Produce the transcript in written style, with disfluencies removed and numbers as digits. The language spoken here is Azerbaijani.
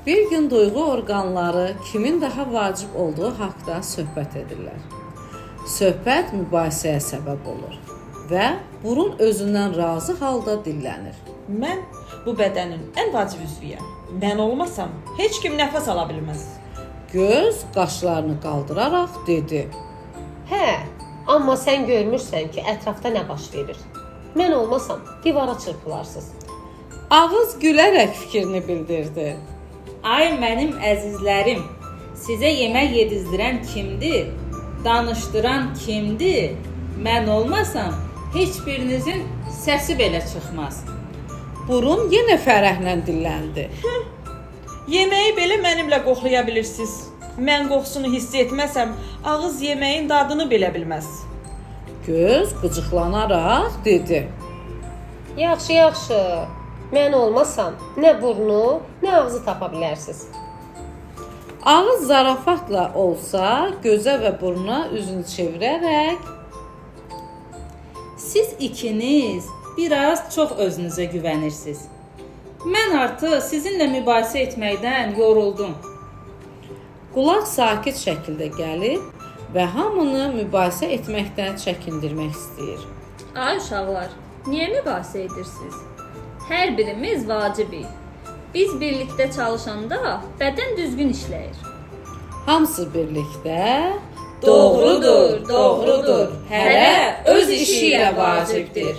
Bir gün duyğu orqanları kimin daha vacib olduğu haqqda söhbət edirlər. Söhbət mübahisəyə səbəb olur və burun özündən razı halda dillənir. Mən bu bədənin ən vacib üzvüyəm. Mən olmasam heç kim nəfəs ala bilməz. Göz qaşlarını qaldıraraq dedi. Hə, amma sən görmürsən ki, ətrafda nə baş verir. Mən olmasam divara çırpılarsınız. Ağız gülərək fikrini bildirdi. Ay mənim əzizlərim, sizə yemək yedizdirən kimdir? Danışdıran kimdir? Mən olmasam heç birinizin səsi belə çıxmaz. Burun yenə fərəhlə dilləndi. Yeməyi belə mənimlə qoxlaya bilirsiniz. Mən qoxusunu hiss etməsəm, ağız yeməyin dadını belə bilməz. Göz qıcıqlanaraq dedi. Yaxşı, yaxşı. Mən olmasam nə burnu, nə ağzı tapa bilərsiniz. Ağız zarafatla olsa, gözə və buruna üzünü çevirərək Siz ikiniz biraz çox özünüzə güvənirsiniz. Mən artıq sizinlə mübahisə etməkdən yoruldum. qulaq sakit şəkildə gəlib və hamını mübahisə etməkdən çəkindirmək istəyir. Ay uşaqlar, niyə mübahisə edirsiniz? Hər birimiz vacibik. Biz birlikdə çalışanda bədən düzgün işləyir. Hamısı birlikdə Doğrudur, doğrudur. Hərə öz işi ilə vacibdir.